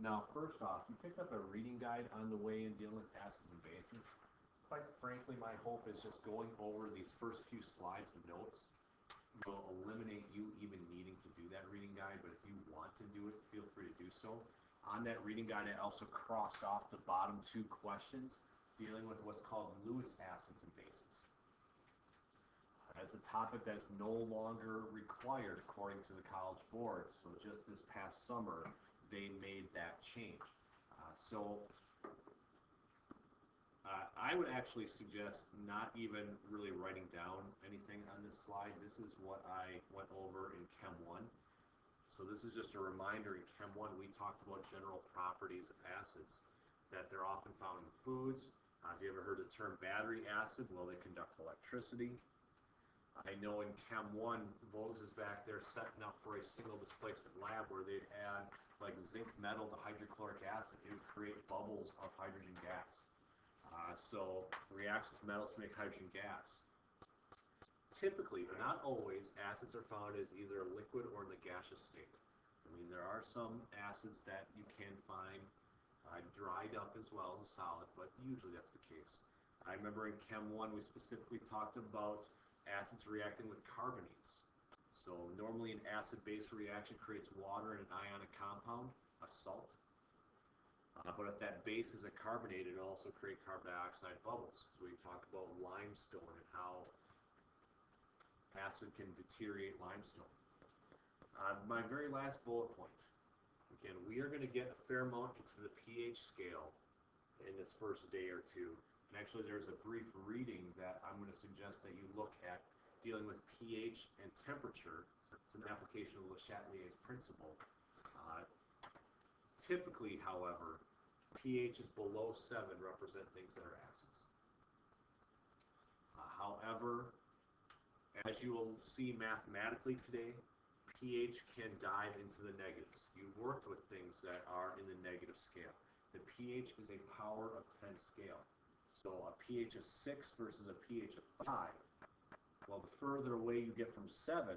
Now, first off, you picked up a reading guide on the way in dealing with acids and bases. Quite frankly, my hope is just going over these first few slides of notes will eliminate you even needing to do that reading guide, but if you want to do it, feel free to do so. On that reading guide, I also crossed off the bottom two questions dealing with what's called Lewis acids and bases. As a topic that's no longer required according to the College Board, so just this past summer, they made that change. I would actually suggest not even really writing down anything on this slide. This is what I went over in Chem 1. So this is just a reminder. In Chem 1, we talked about general properties of acids, that they're often found in foods. Have you ever heard the term battery acid? Well, they conduct electricity. I know in Chem 1, Vogts is back there setting up for a single displacement lab where they'd add like zinc metal to hydrochloric acid. It would create bubbles of hydrogen gas. So reacts with metals to make hydrogen gas. Typically, but not always, acids are found as either a liquid or in the gaseous state. I mean, there are some acids that you can find dried up as well as a solid, but usually that's the case. I remember in Chem 1 we specifically talked about acids reacting with carbonates. So normally an acid-base reaction creates water and an ionic compound, a salt. But if that base is a carbonate, it also creates carbon dioxide bubbles. So we talk about limestone and how acid can deteriorate limestone. My very last bullet point. Again, we are going to get a fair amount into the pH scale in this first day or two. And actually there's a brief reading that I'm going to suggest that you look at dealing with pH and temperature. It's an application of Le Chatelier's principle. Typically, however, pH is below 7 represent things that are acids. However, as you will see mathematically today, pH can dive into the negatives. You've worked with things that are in the negative scale. The pH is a power of 10 scale. So a pH of 6 versus a pH of 5. Well, the further away you get from 7,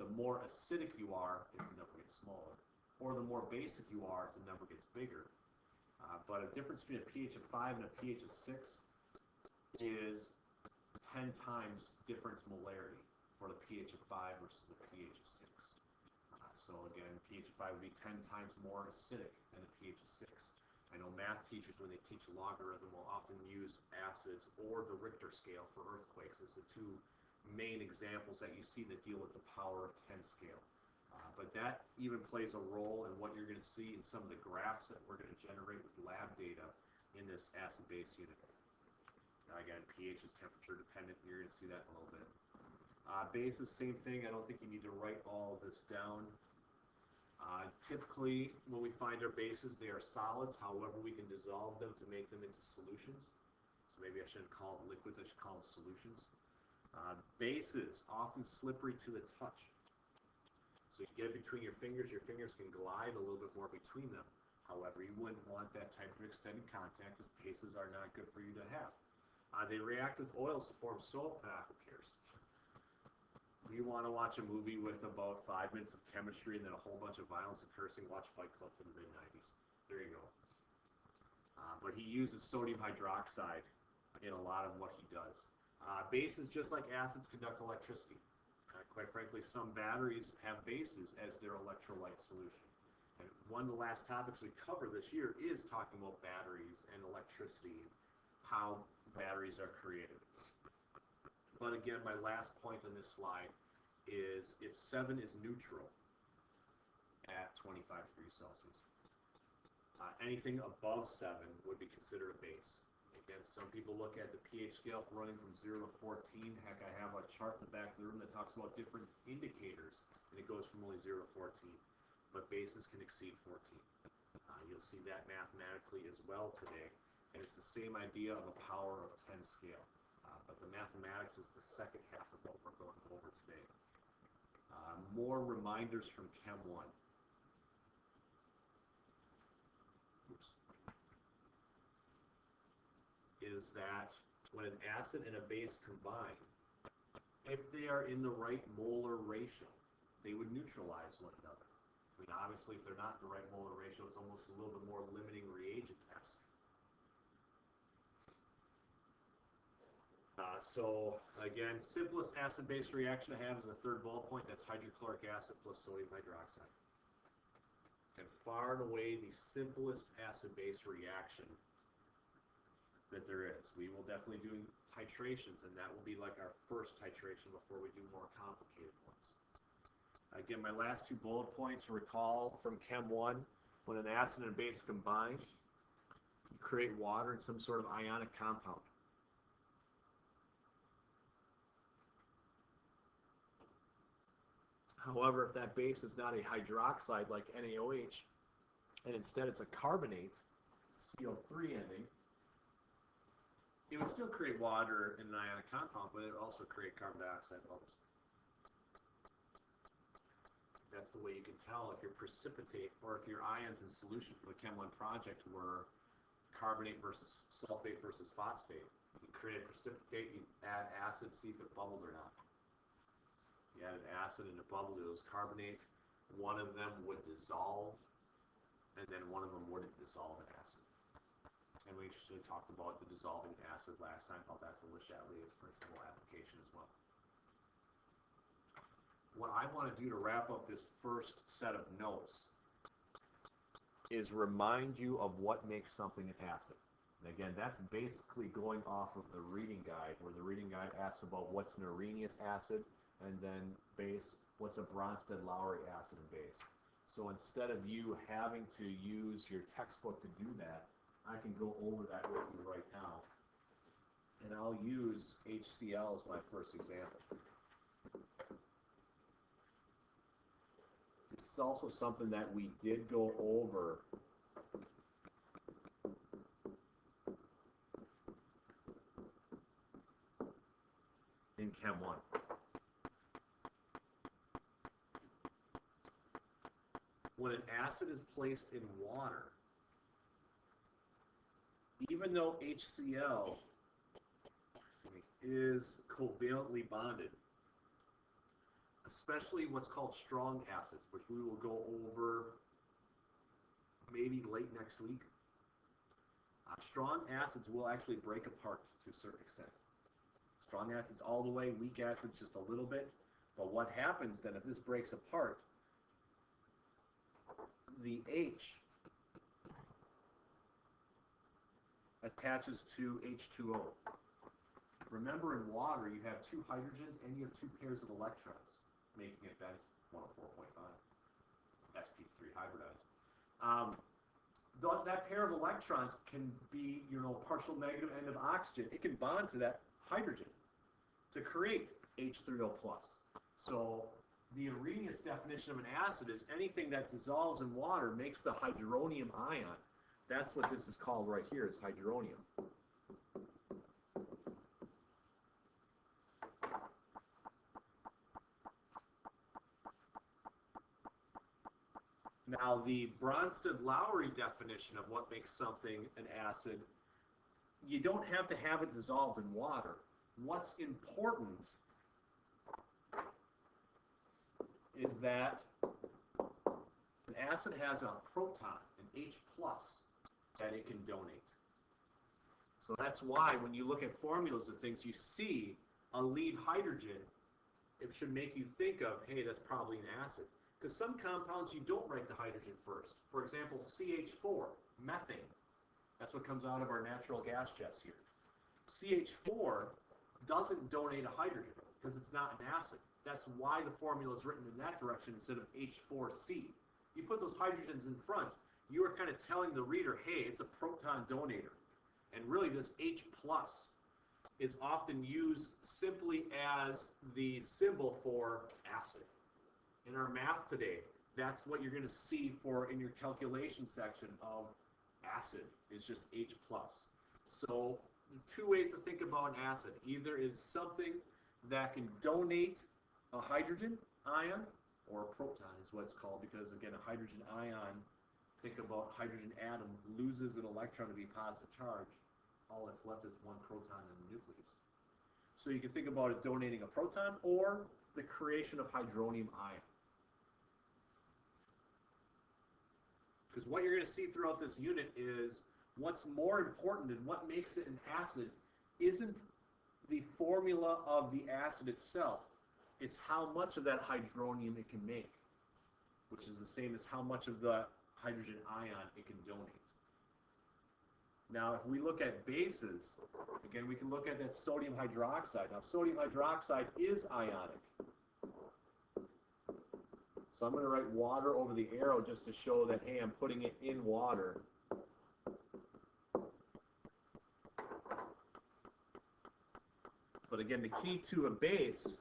the more acidic you are if the number gets smaller. Or the more basic you are if the number gets bigger. But a difference between a pH of 5 and a pH of 6 is 10 times difference molarity for the pH of 5 versus the pH of 6. So again, pH of 5 would be 10 times more acidic than a pH of 6. I know math teachers, when they teach logarithm, will often use acids or the Richter scale for earthquakes as the two main examples that you see that deal with the power of 10 scale. But that even plays a role in what you're going to see in some of the graphs that we're going to generate with lab data in this acid-base unit. Again, pH is temperature dependent. You're going to see that in a little bit. Bases, same thing. I don't think you need to write all of this down. Typically, when we find our bases, they are solids. However, we can dissolve them to make them into solutions. So maybe I shouldn't call it liquids. I should call them solutions. Bases, often slippery to the touch. So you get it between your fingers can glide a little bit more between them. However, you wouldn't want that type of extended contact because bases are not good for you to have. They react with oils to form soap. Who cares? You want to watch a movie with about 5 minutes of chemistry and then a whole bunch of violence and cursing, watch Fight Club from the mid-90s. There you go. But he uses sodium hydroxide in a lot of what he does. Bases, just like acids, conduct electricity. Quite frankly, some batteries have bases as their electrolyte solution. And one of the last topics we cover this year is talking about batteries and electricity, how batteries are created. But again, my last point on this slide is if 7 is neutral at 25 degrees Celsius, anything above 7 would be considered a base. Again, some people look at the pH scale running from 0 to 14. Heck, I have a chart in the back of the room that talks about different indicators, and it goes from only 0 to 14. But bases can exceed 14. You'll see that mathematically as well today, and it's the same idea of a power of 10 scale. But the mathematics is the second half of what we're going over today. More reminders from Chem 1. Is that when an acid and a base combine, if they are in the right molar ratio, they would neutralize one another. I mean, obviously, if they're not the right molar ratio, it's almost a little bit more limiting reagent-esque. So again, simplest acid-base reaction I have is the third bullet point. That's hydrochloric acid plus sodium hydroxide. And far and away the simplest acid-base reaction that there is. We will definitely do titrations, and that will be like our first titration before we do more complicated ones. Again, my last two bullet points, recall from Chem 1, when an acid and a base combine, you create water and some sort of ionic compound. However, if that base is not a hydroxide like NaOH, and instead it's a carbonate, CO3 ending, it would still create water in an ionic compound, but it would also create carbon dioxide bubbles. That's the way you can tell if your precipitate or if your ions in solution for the Chem 1 project were carbonate versus sulfate versus phosphate. You create a precipitate, you add acid, see if it bubbled or not. You added acid and it bubbled, it was carbonate. One of them would dissolve, and then one of them wouldn't dissolve in acid. And we actually talked about the dissolving acid last time, how that's a Le Chatelier's principal application as well. What I want to do to wrap up this first set of notes is remind you of what makes something an acid. And again, that's basically going off of the reading guide, where the reading guide asks about what's an Arrhenius acid, and then base, what's a Bronsted-Lowry acid and base. So instead of you having to use your textbook to do that, I can go over that with you right now. And I'll use HCl as my first example. This is also something that we did go over in Chem 1. When an acid is placed in water, even though HCl is covalently bonded, especially what's called strong acids, which we will go over maybe late next week, strong acids will actually break apart to a certain extent. Strong acids all the way, weak acids just a little bit. But what happens then if this breaks apart? The H attaches to H2O. Remember, in water, you have two hydrogens and you have two pairs of electrons, making it bent 104.5, sp3 hybridized. That pair of electrons can be, partial negative end of oxygen. It can bond to that hydrogen to create H3O+. So the Arrhenius definition of an acid is anything that dissolves in water makes the hydronium ion. That's what this is called right here, is hydronium. Now, the Bronsted-Lowry definition of what makes something an acid, you don't have to have it dissolved in water. What's important is that an acid has a proton, an H+, that it can donate. So that's why when you look at formulas of things, you see a lead hydrogen, it should make you think of, hey, that's probably an acid. Because some compounds, you don't write the hydrogen first. For example, CH4, methane. That's what comes out of our natural gas jets here. CH4 doesn't donate a hydrogen because it's not an acid. That's why the formula is written in that direction instead of H4C. You put those hydrogens in front, you are kind of telling the reader, hey, it's a proton donator. And really this H+ is often used simply as the symbol for acid. In our math today, that's what you're going to see for in your calculation section of acid, is just H+. So two ways to think about an acid. Either it's something that can donate a hydrogen ion, or a proton is what it's called, because again, a hydrogen ion, think about hydrogen atom, loses an electron to be positive charge. All that's left is one proton in the nucleus. So you can think about it donating a proton or the creation of hydronium ion. Because what you're going to see throughout this unit is what's more important and what makes it an acid isn't the formula of the acid itself. It's how much of that hydronium it can make, which is the same as how much of the hydrogen ion it can donate. Now, if we look at bases, again, we can look at that sodium hydroxide. Now, sodium hydroxide is ionic. So I'm going to write water over the arrow just to show that, hey, I'm putting it in water. But again, the key to a base,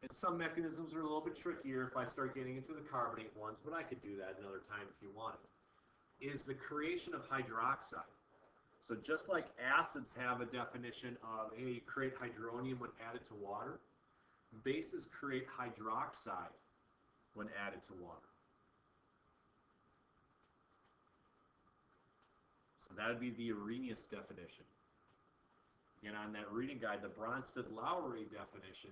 and some mechanisms are a little bit trickier if I start getting into the carbonate ones, but I could do that another time if you wanted, is the creation of hydroxide. So just like acids have a definition of, hey, you create hydronium when added to water, bases create hydroxide when added to water. So that would be the Arrhenius definition. And on that reading guide, the Bronsted-Lowry definition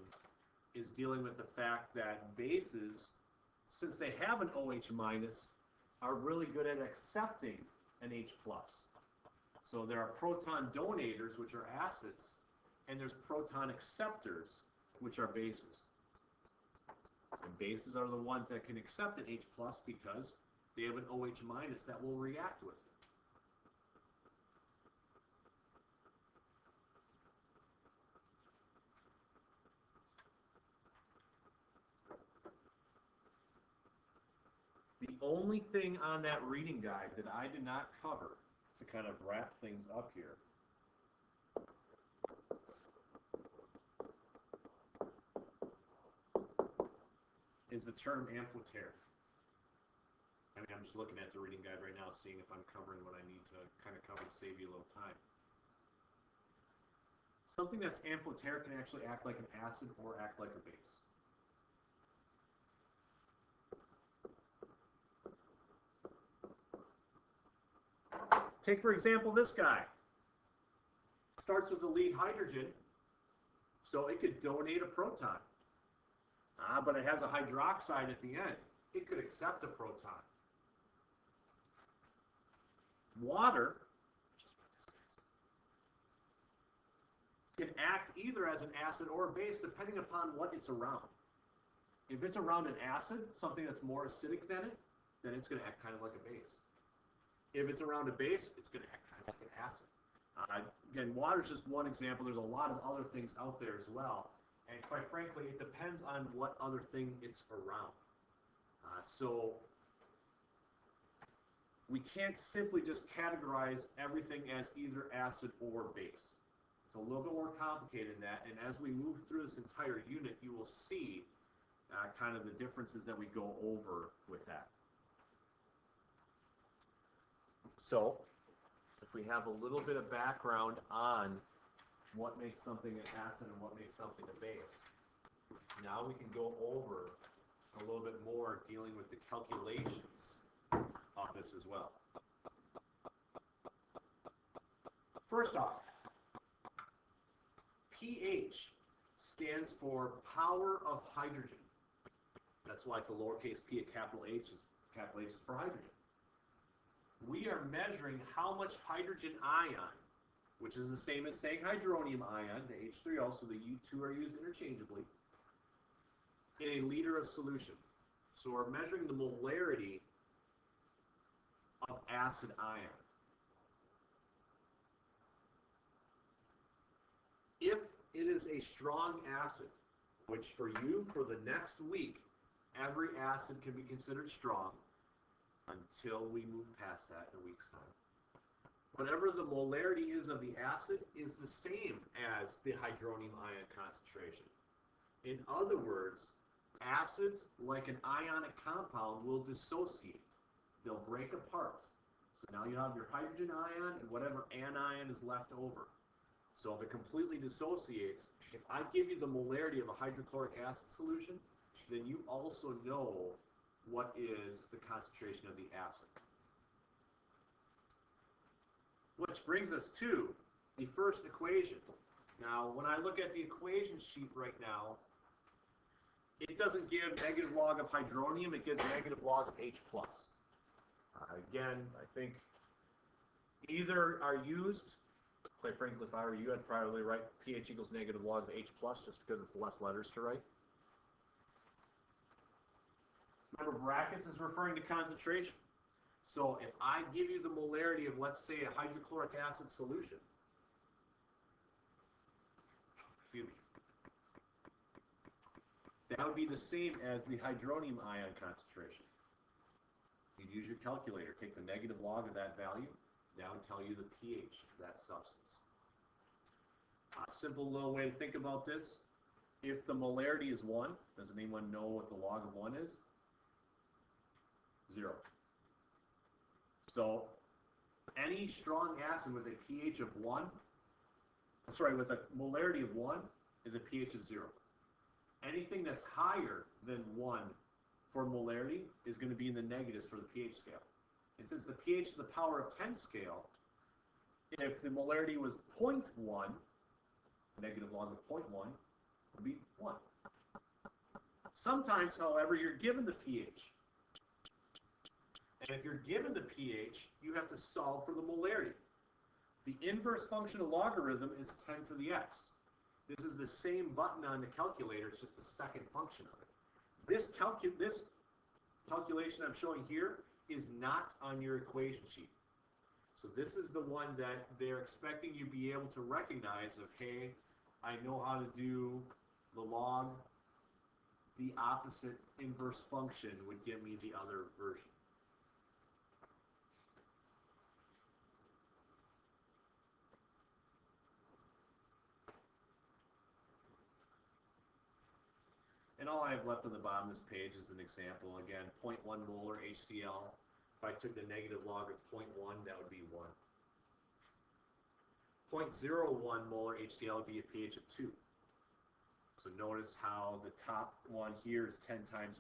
is dealing with the fact that bases, since they have an OH minus, are really good at accepting an H plus. So there are proton donators, which are acids, and there's proton acceptors, which are bases. And bases are the ones that can accept an H plus because they have an OH minus that will react with it. The only thing on that reading guide that I did not cover, to kind of wrap things up here, is the term amphoteric. I mean, I'm just looking at the reading guide right now, seeing if I'm covering what I need to kind of cover to save you a little time. Something that's amphoteric can actually act like an acid or act like a base. Take, for example, this guy. Starts with the lead hydrogen, so it could donate a proton. But it has a hydroxide at the end. It could accept a proton. Water can act either as an acid or a base depending upon what it's around. If it's around an acid, something that's more acidic than it, then it's going to act kind of like a base. If it's around a base, it's going to act kind of like an acid. Again, water is just one example. There's a lot of other things out there as well. And quite frankly, it depends on what other thing it's around. So we can't simply just categorize everything as either acid or base. It's a little bit more complicated than that. And as we move through this entire unit, you will see kind of the differences that we go over with that. So if we have a little bit of background on what makes something an acid and what makes something a base, now we can go over a little bit more dealing with the calculations of this as well. First off, pH stands for power of hydrogen. That's why it's a lowercase p, a capital H is for hydrogen. We are measuring how much hydrogen ion, which is the same as saying hydronium ion, the H3O, so the U2 are used interchangeably, in a liter of solution. So we're measuring the molarity of acid ion. If it is a strong acid, which for you, for the next week, every acid can be considered strong until we move past that in a week's time. Whatever the molarity is of the acid is the same as the hydronium ion concentration. In other words, acids, like an ionic compound, will dissociate. They'll break apart. So now you have your hydrogen ion and whatever anion is left over. So if it completely dissociates, if I give you the molarity of a hydrochloric acid solution, then you also know what is the concentration of the acid. Which brings us to the first equation. Now, when I look at the equation sheet right now, it doesn't give negative log of hydronium, it gives negative log of H+. Again, I think either are used. Quite frankly, if I were you, I'd probably write pH equals negative log of H plus just because it's less letters to write. Remember, brackets is referring to concentration. So if I give you the molarity of, let's say, a hydrochloric acid solution, excuse me, that would be the same as the hydronium ion concentration. You'd use your calculator, take the negative log of that value, that would tell you the pH of that substance. A simple little way to think about this, if the molarity is 1, does anyone know what the log of 1 is? 0. So any strong acid with a pH of 1, with a molarity of 1 is a pH of 0. Anything that's higher than 1 for molarity is going to be in the negatives for the pH scale. And since the pH is a power of 10 scale, if the molarity was 0.1, negative log of 0.1 would be 1. Sometimes, however, you're given the pH. And if you're given the pH, you have to solve for the molarity. The inverse function of logarithm is 10 to the x. This is the same button on the calculator, it's just the second function of it. This calculation I'm showing here is not on your equation sheet. So this is the one that they're expecting you to be able to recognize of, hey, I know how to do the log. The opposite inverse function would give me the other version. And all I have left on the bottom of this page is an example. Again, 0.1 molar HCl. If I took the negative log of 0.1, that would be 1. 0.01 molar HCl would be a pH of 2. So notice how the top one here is 10 times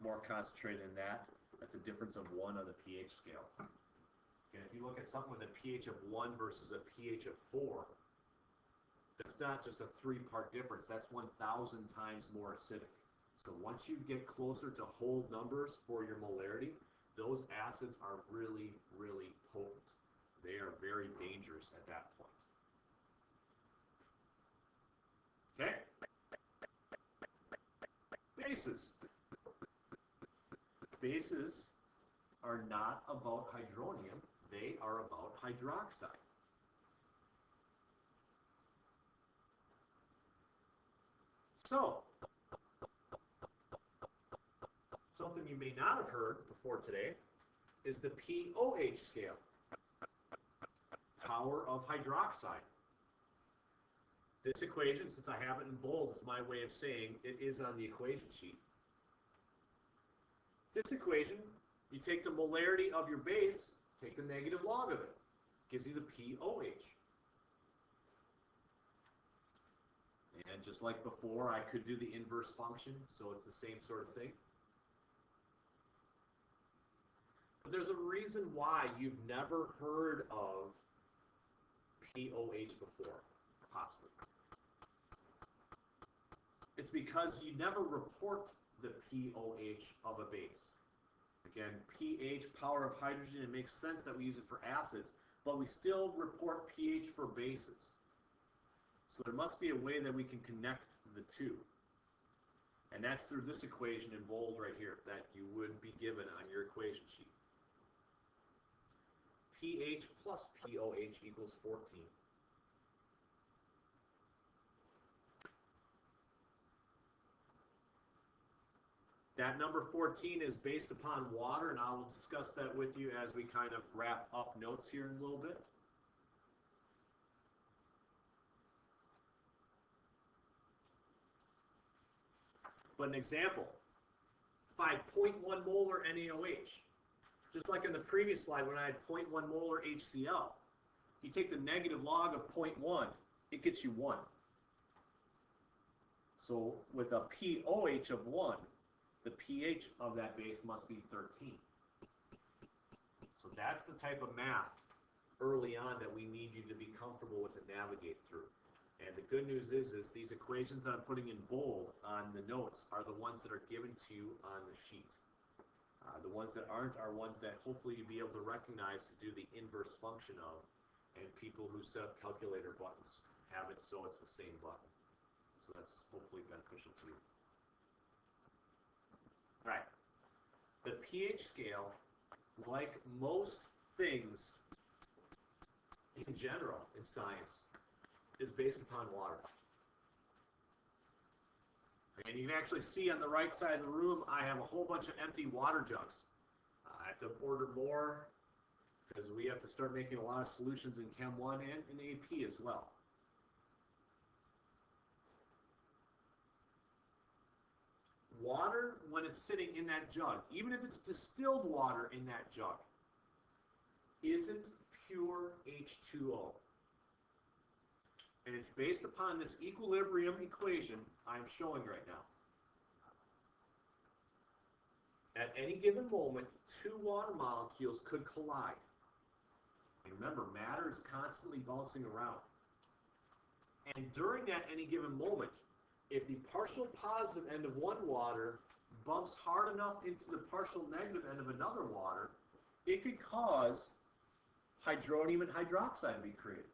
more concentrated than that. That's a difference of 1 on the pH scale. And if you look at something with a pH of 1 versus a pH of 4, that's not just a 3-part difference, that's 1,000 times more acidic. So once you get closer to whole numbers for your molarity, those acids are really, really potent. They are very dangerous at that point. Okay? Bases. Bases are not about hydronium, they are about hydroxide. So, something you may not have heard before today is the POH scale, power of hydroxide. This equation, since I have it in bold, is my way of saying it is on the equation sheet. This equation, you take the molarity of your base, take the negative log of it, gives you the POH. And just like before, I could do the inverse function, so it's the same sort of thing. But there's a reason why you've never heard of POH before, possibly. It's because you never report the POH of a base. Again, pH, power of hydrogen, it makes sense that we use it for acids, but we still report pH for bases. So there must be a way that we can connect the two. And that's through this equation in bold right here that you would be given on your equation sheet. pH plus POH equals 14. That number 14 is based upon water, and I will discuss that with you as we kind of wrap up notes here in a little bit. But an example, if I had 0.1 molar NaOH, just like in the previous slide when I had 0.1 molar HCl, you take the negative log of 0.1, it gets you 1. So with a POH of 1, the pH of that base must be 13. So that's the type of math early on that we need you to be comfortable with and navigate through. And the good news is these equations that I'm putting in bold on the notes are the ones that are given to you on the sheet. The ones that aren't are ones that hopefully you'll be able to recognize to do the inverse function of, and people who set up calculator buttons have it so it's the same button. So that's hopefully beneficial to you. All right. The pH scale, like most things in general in science, is based upon water. And you can actually see on the right side of the room, I have a whole bunch of empty water jugs. I have to order more because we have to start making a lot of solutions in Chem 1 and in AP as well. Water, when it's sitting in that jug, even if it's distilled water in that jug, isn't pure H2O. And it's based upon this equilibrium equation I'm showing right now. At any given moment, two water molecules could collide. And remember, matter is constantly bouncing around. And during that any given moment, if the partial positive end of one water bumps hard enough into the partial negative end of another water, it could cause hydronium and hydroxide to be created.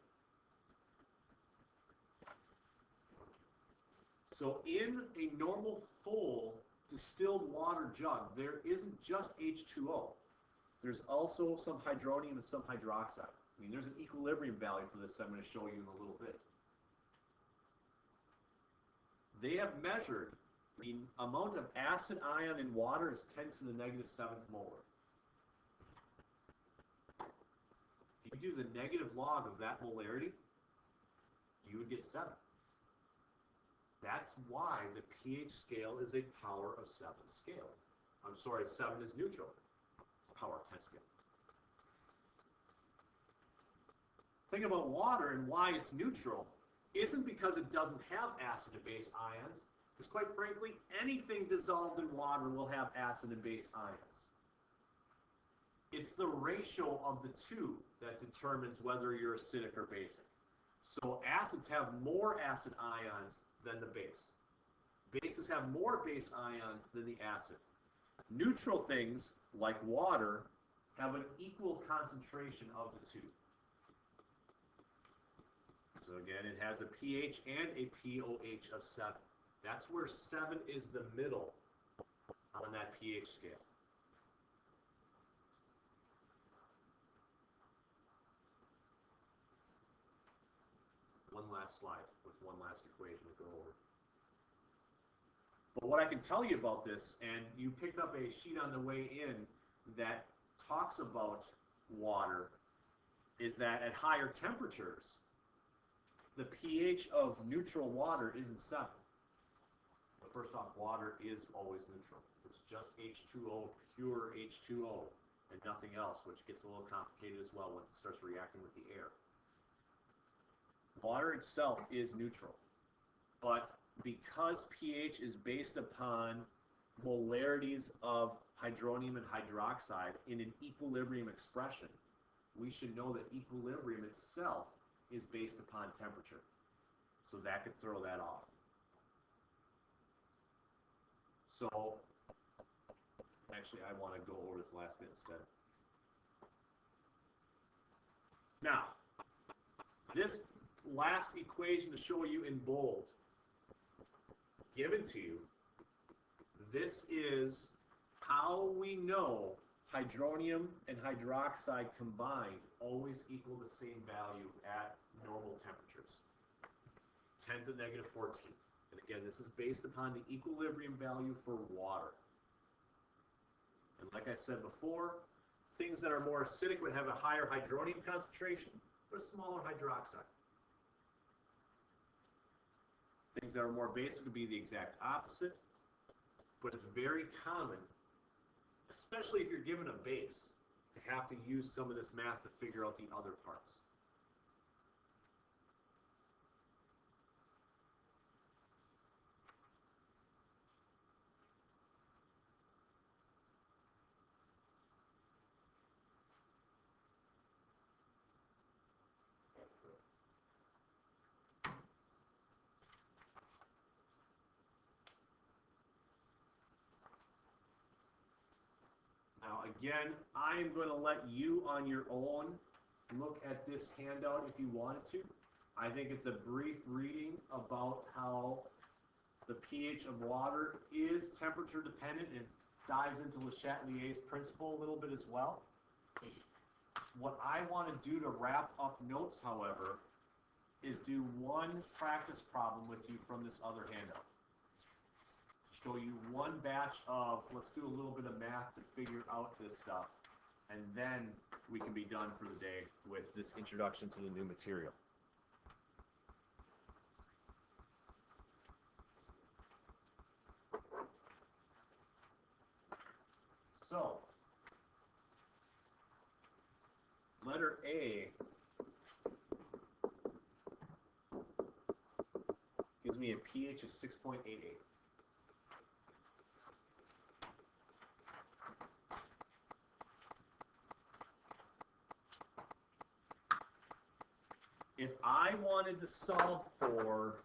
So in a normal full distilled water jug, there isn't just H2O. There's also some hydronium and some hydroxide. I mean, there's an equilibrium value for this that I'm going to show you in a little bit. They have measured the amount of acid ion in water is 10 to the negative 7th molar. If you do the negative log of that molarity, you would get 7. That's why the pH scale is a power of 7 scale. I'm sorry, 7 is neutral. It's a power of 10 scale. Think about water and why it's neutral isn't because it doesn't have acid and base ions, because quite frankly, anything dissolved in water will have acid and base ions. It's the ratio of the two that determines whether you're acidic or basic. So acids have more acid ions than the base. Bases have more base ions than the acid. Neutral things, like water, have an equal concentration of the two. So again, it has a pH and a pOH of 7. That's where 7 is the middle on that pH scale. One last slide with one last equation to go over. But what I can tell you about this, and you picked up a sheet on the way in that talks about water, is that at higher temperatures, the pH of neutral water isn't 7. But first off, water is always neutral. It's just H2O, pure H2O, and nothing else, which gets a little complicated as well once it starts reacting with the air. Water itself is neutral, but because pH is based upon molarities of hydronium and hydroxide in an equilibrium expression, we should know that equilibrium itself is based upon temperature. So that could throw that off. So, actually, I want to go over this last bit instead. Now, this last equation to show you in bold, given to you, this is how we know hydronium and hydroxide combined always equal the same value at normal temperatures, 10 to the negative 14th. And again, this is based upon the equilibrium value for water. And like I said before, things that are more acidic would have a higher hydronium concentration, but a smaller hydroxide. Things that are more basic would be the exact opposite, but it's very common, especially if you're given a base, to have to use some of this math to figure out the other parts. again, I am going to let you on your own look at this handout if you wanted to. I think it's a brief reading about how the pH of water is temperature dependent and dives into Le Chatelier's principle a little bit as well. What I want to do to wrap up notes, however, is do one practice problem with you from this other handout. Show you one batch of, let's do a little bit of math to figure out this stuff, and then we can be done for the day with this introduction to the new material. So, letter A gives me a pH of 6.88. If I wanted to solve for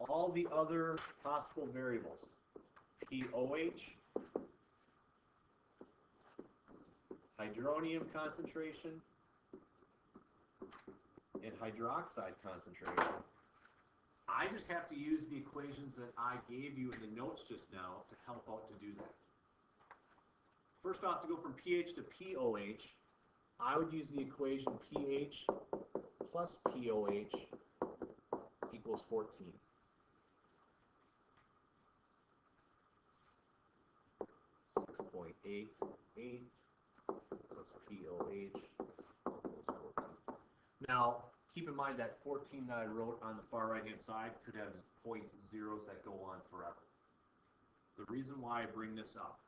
all the other possible variables, pOH, hydronium concentration, and hydroxide concentration, I just have to use the equations that I gave you in the notes just now to help out to do that. First off, to go from pH to pOH, I would use the equation pH plus pOH equals 14. .88 plus pOH equals 14. Now, keep in mind that 14 that I wrote on the far right-hand side could have point zeros that go on forever. The reason why I bring this up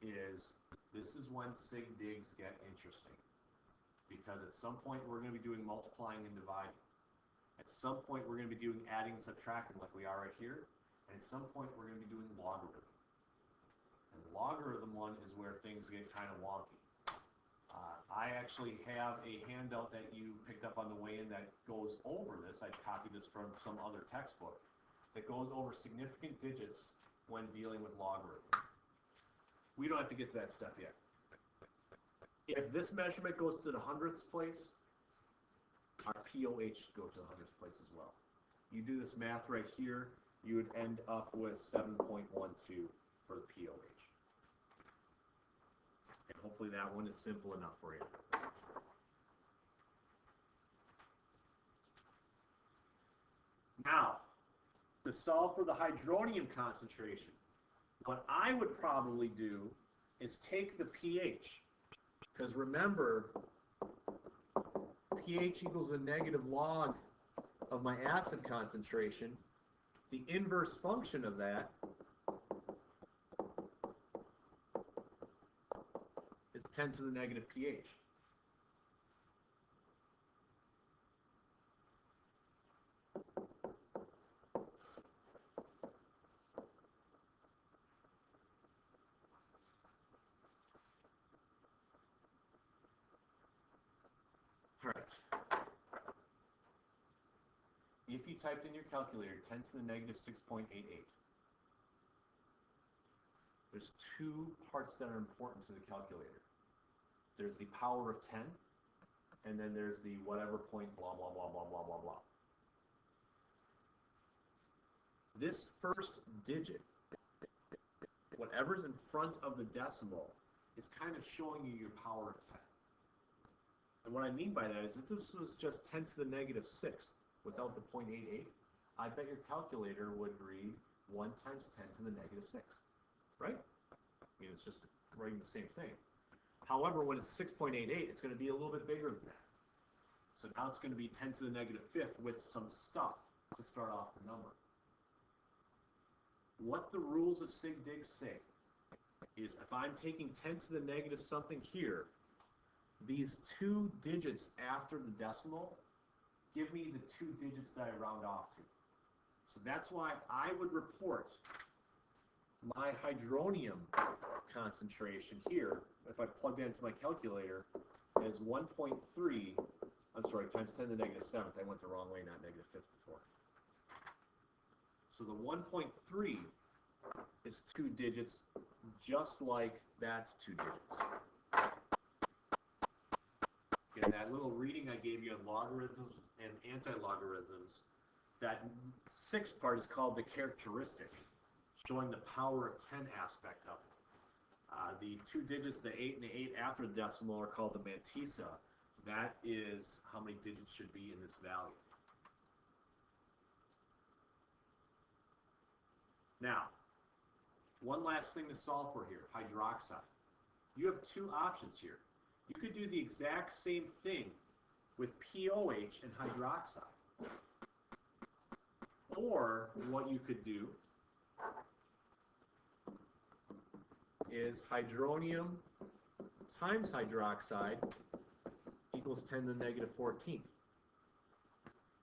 is this is when sig digs get interesting. Because at some point we're going to be doing multiplying and dividing. At some point we're going to be doing adding and subtracting like we are right here. And at some point we're going to be doing logarithm. And the logarithm one is where things get kind of wonky. I actually have a handout that you picked up on the way in that goes over this. I copied this from some other textbook that goes over significant digits when dealing with logarithm. We don't have to get to that step yet. If this measurement goes to the hundredths place, our pOH should go to the hundredths place as well. You do this math right here, you would end up with 7.12 for the pOH. And hopefully that one is simple enough for you. Now, to solve for the hydronium concentration, what I would probably do is take the pH. Because remember, pH equals a negative log of my acid concentration. The inverse function of that is 10 to the negative pH. All right. If you typed in your calculator 10 to the negative 6.88, there's two parts that are important to the calculator. There's the power of 10, and then there's the whatever point, blah, blah, blah, blah, blah, blah, blah. This first digit, whatever's in front of the decimal, is kind of showing you your power of 10. And what I mean by that is if this was just 10 to the negative 6th without the 0.88, I bet your calculator would read 1 times 10 to the negative 6th, right? I mean, it's just writing the same thing. However, when it's 6.88, it's going to be a little bit bigger than that. So now it's going to be 10 to the negative 5th with some stuff to start off the number. What the rules of sig dig say is if I'm taking 10 to the negative something here, these two digits after the decimal give me the two digits that I round off to. So that's why I would report my hydronium concentration here, if I plug that into my calculator, as 1.3, I'm sorry, times 10 to the negative 7th. I went the wrong way, not negative 5th before. So the 1.3 is 2 digits, just like that's 2 digits. Okay, that little reading I gave you on logarithms and anti-logarithms, that sixth part is called the characteristic, showing the power of 10 aspect of it. The 2 digits, the 8 and the 8 after the decimal, are called the mantissa. That is how many digits should be in this value. Now, one last thing to solve for here, hydroxide. You have 2 options here. You could do the exact same thing with POH and hydroxide. Or what you could do is hydronium times hydroxide equals 10 to the negative 14th.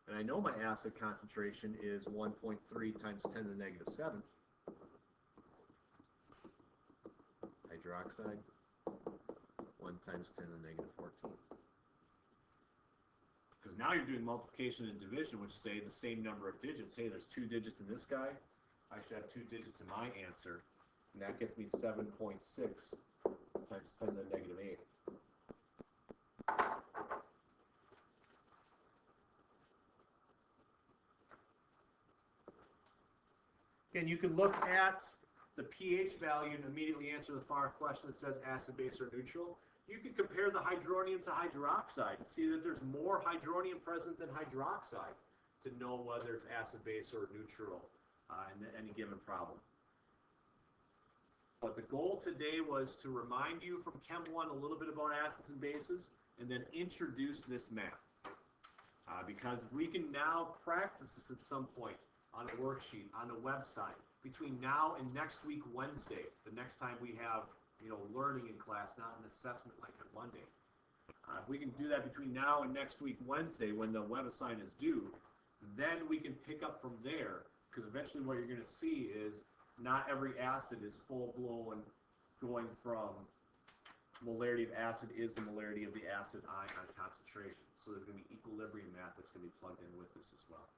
And I know my acid concentration is 1.3 times 10 to the negative 7th. Hydroxide, 1 times 10 to the negative 14th. Because now you're doing multiplication and division, which say the same number of digits. Hey, there's 2 digits in this guy. I should have 2 digits in my answer. And that gets me 7.6 times 10 to the negative 8th. Again, you can look at the pH value and immediately answer the far question that says acid, base, or neutral. You can compare the hydronium to hydroxide and see that there's more hydronium present than hydroxide to know whether it's acid, base, or neutral in any given problem. But the goal today was to remind you from Chem 1 a little bit about acids and bases and then introduce this math. Because if we can now practice this at some point on a worksheet, on a website, between now and next week, Wednesday, the next time we have learning in class, not an assessment like on Monday. If we can do that between now and next week, Wednesday, when the web assign is due, then we can pick up from there, because eventually what you're going to see is not every acid is full-blown going from molarity of acid is the molarity of the acid ion concentration. So there's going to be equilibrium math that's going to be plugged in with this as well.